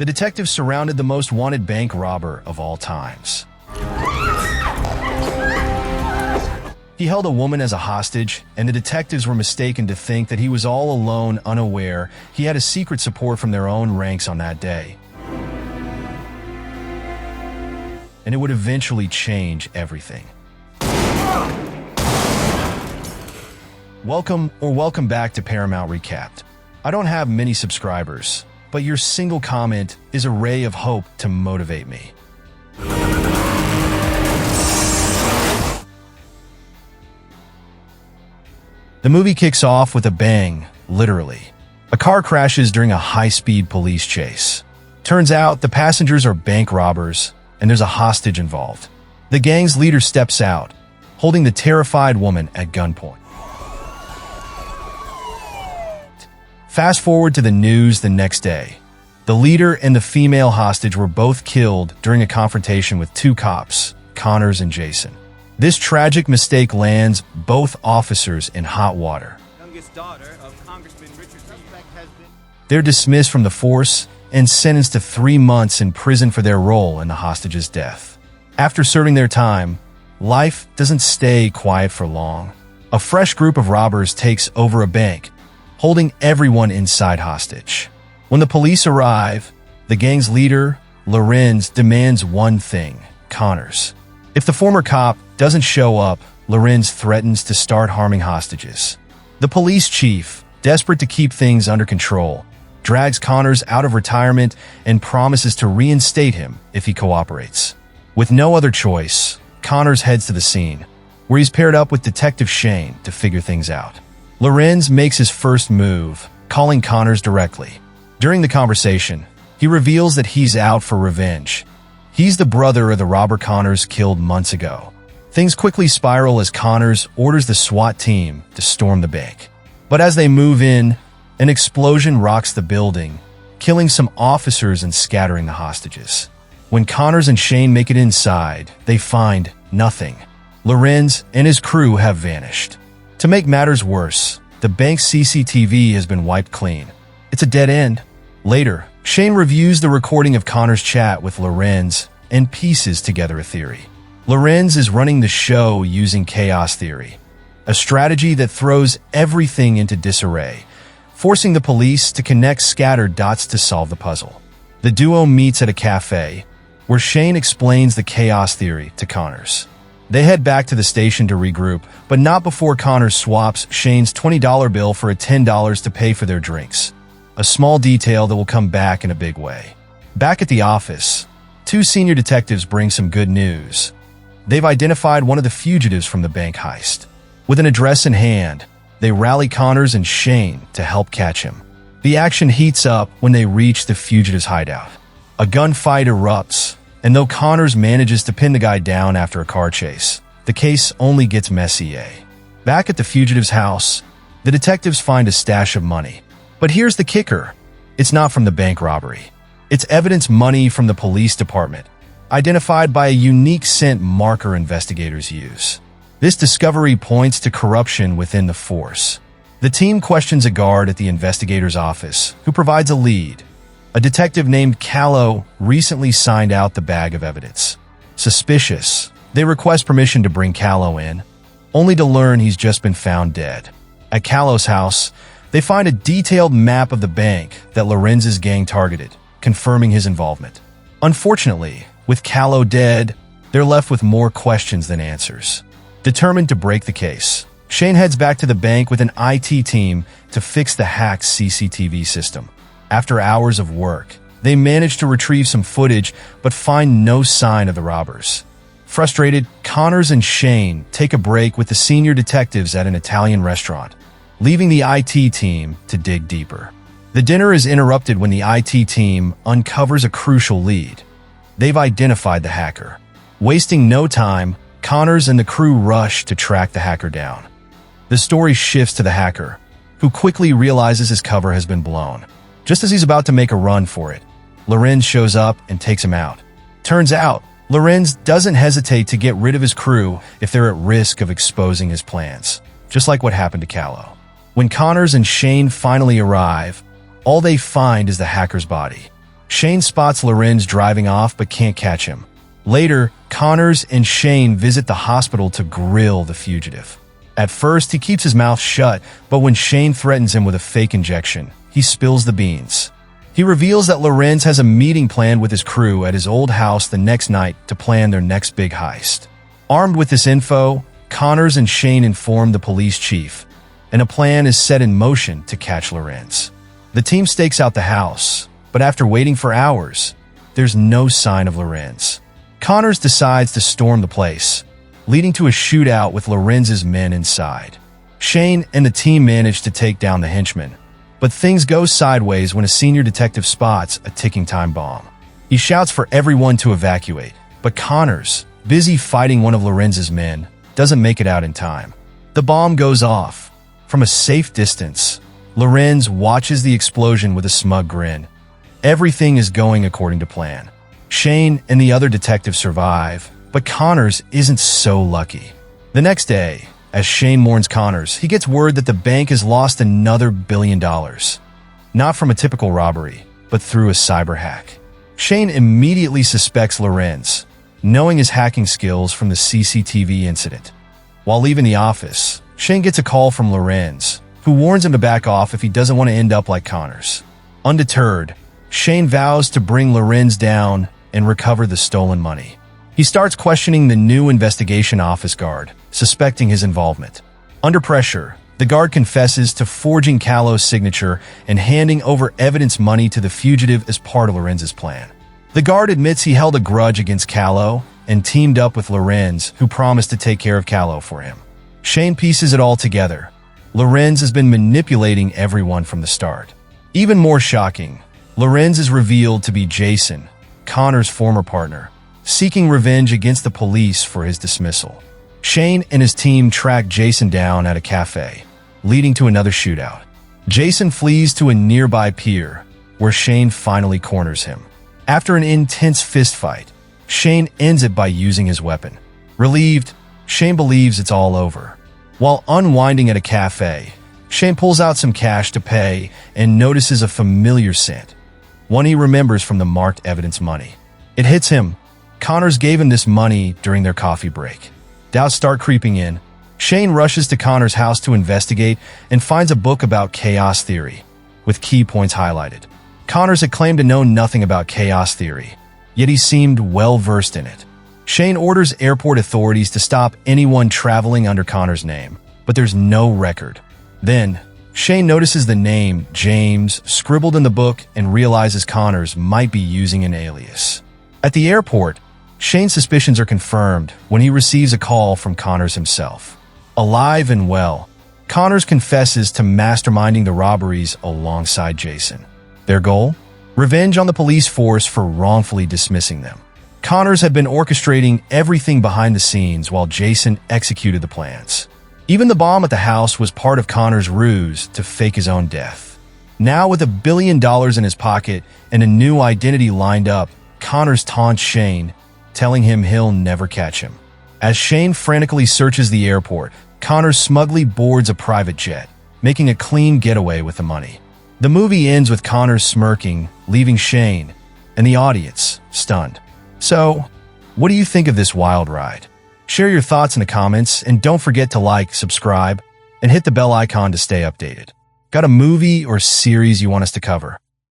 The detectives surrounded the most wanted bank robber of all times. He held a woman as a hostage, and the detectives were mistaken to think that he was all alone, unaware he had a secret support from their own ranks on that day. And it would eventually change everything. Welcome back to Paramount Recapped. I don't have many subscribers, but your single comment is a ray of hope to motivate me. The movie kicks off with a bang, literally. A car crashes during a high-speed police chase. Turns out the passengers are bank robbers, and there's a hostage involved. The gang's leader steps out, holding the terrified woman at gunpoint. Fast forward to the news the next day. The leader and the female hostage were both killed during a confrontation with two cops, Connors and Jason. This tragic mistake lands both officers in hot water. They're dismissed from the force and sentenced to 3 months in prison for their role in the hostage's death. After serving their time, life doesn't stay quiet for long. A fresh group of robbers takes over a bank, holding everyone inside hostage. When the police arrive, the gang's leader, Lorenz, demands one thing: Connors. If the former cop doesn't show up, Lorenz threatens to start harming hostages. The police chief, desperate to keep things under control, drags Connors out of retirement and promises to reinstate him if he cooperates. With no other choice, Connors heads to the scene, where he's paired up with Detective Shane to figure things out. Lorenz makes his first move, calling Connors directly. During the conversation, he reveals that he's out for revenge. He's the brother of the robber Connors killed months ago. Things quickly spiral as Connors orders the SWAT team to storm the bank. But as they move in, an explosion rocks the building, killing some officers and scattering the hostages. When Connors and Shane make it inside, they find nothing. Lorenz and his crew have vanished. To make matters worse, the bank's CCTV has been wiped clean. It's a dead end. Later, Shane reviews the recording of Connor's chat with Lorenz and pieces together a theory. Lorenz is running the show using chaos theory, a strategy that throws everything into disarray, forcing the police to connect scattered dots to solve the puzzle. The duo meets at a cafe, where Shane explains the chaos theory to Connors. They head back to the station to regroup, but not before Connors swaps Shane's $20 bill for a $10 to pay for their drinks. A small detail that will come back in a big way. Back at the office, two senior detectives bring some good news. They've identified one of the fugitives from the bank heist. With an address in hand, they rally Connors and Shane to help catch him. The action heats up when they reach the fugitive's hideout. A gunfight erupts, and though Connors manages to pin the guy down after a car chase, the case only gets messier. Back at the fugitive's house, the detectives find a stash of money. But here's the kicker. It's not from the bank robbery. It's evidence money from the police department, identified by a unique scent marker investigators use. This discovery points to corruption within the force. The team questions a guard at the investigator's office, who provides a lead. A detective named Callow recently signed out the bag of evidence. Suspicious, they request permission to bring Callow in, only to learn he's just been found dead. At Callow's house, they find a detailed map of the bank that Lorenz's gang targeted, confirming his involvement. Unfortunately, with Callow dead, they're left with more questions than answers. Determined to break the case, Shane heads back to the bank with an IT team to fix the hacked CCTV system. After hours of work, they manage to retrieve some footage but find no sign of the robbers. Frustrated, Connors and Shane take a break with the senior detectives at an Italian restaurant, leaving the IT team to dig deeper. The dinner is interrupted when the IT team uncovers a crucial lead. They've identified the hacker. Wasting no time, Connors and the crew rush to track the hacker down. The story shifts to the hacker, who quickly realizes his cover has been blown. Just as he's about to make a run for it, Lorenz shows up and takes him out. Turns out, Lorenz doesn't hesitate to get rid of his crew if they're at risk of exposing his plans, just like what happened to Callow. When Connors and Shane finally arrive, all they find is the hacker's body. Shane spots Lorenz driving off but can't catch him. Later, Connors and Shane visit the hospital to grill the fugitive. At first, he keeps his mouth shut, but when Shane threatens him with a fake injection, he spills the beans. He reveals that Lorenz has a meeting planned with his crew at his old house the next night to plan their next big heist. Armed with this info, Connors and Shane inform the police chief, and a plan is set in motion to catch Lorenz. The team stakes out the house, but after waiting for hours, there's no sign of Lorenz. Connors decides to storm the place, leading to a shootout with Lorenz's men inside. Shane and the team manage to take down the henchman, but things go sideways when a senior detective spots a ticking time bomb. He shouts for everyone to evacuate, but Connors, busy fighting one of Lorenz's men, doesn't make it out in time. The bomb goes off. From a safe distance, Lorenz watches the explosion with a smug grin. Everything is going according to plan. Shane and the other detectives survive, but Connors isn't so lucky. The next day, as Shane mourns Connors, he gets word that the bank has lost another $1 billion. Not from a typical robbery, but through a cyber hack. Shane immediately suspects Lorenz, knowing his hacking skills from the CCTV incident. While leaving the office, Shane gets a call from Lorenz, who warns him to back off if he doesn't want to end up like Connors. Undeterred, Shane vows to bring Lorenz down and recover the stolen money. He starts questioning the new investigation office guard, suspecting his involvement. Under pressure, the guard confesses to forging Callow's signature and handing over evidence money to the fugitive as part of Lorenz's plan. The guard admits he held a grudge against Callow and teamed up with Lorenz, who promised to take care of Callow for him. Shane pieces it all together. Lorenz has been manipulating everyone from the start. Even more shocking, Lorenz is revealed to be Jason, Connor's former partner, seeking revenge against the police for his dismissal. Shane and his team track Jason down at a cafe, leading to another shootout. Jason flees to a nearby pier, where Shane finally corners him. After an intense fistfight, Shane ends it by using his weapon. Relieved, Shane believes it's all over. While unwinding at a cafe, Shane pulls out some cash to pay and notices a familiar scent, one he remembers from the marked evidence money. It hits him. Connors gave him this money during their coffee break. Doubts start creeping in. Shane rushes to Connors' house to investigate and finds a book about chaos theory, with key points highlighted. Connors had claimed to know nothing about chaos theory, yet he seemed well-versed in it. Shane orders airport authorities to stop anyone traveling under Connors' name, but there's no record. Then, Shane notices the name James scribbled in the book and realizes Connors might be using an alias. At the airport, Shane's suspicions are confirmed when he receives a call from Connors himself. Alive and well, Connors confesses to masterminding the robberies alongside Jason. Their goal? Revenge on the police force for wrongfully dismissing them. Connors had been orchestrating everything behind the scenes while Jason executed the plans. Even the bomb at the house was part of Connors' ruse to fake his own death. Now with $1 billion in his pocket and a new identity lined up, Connors taunts Shane, telling him he'll never catch him. As Shane frantically searches the airport, Connors smugly boards a private jet, making a clean getaway with the money. The movie ends with Connors smirking, leaving Shane and the audience stunned. So, what do you think of this wild ride? Share your thoughts in the comments, and don't forget to like, subscribe, and hit the bell icon to stay updated. Got a movie or series you want us to cover?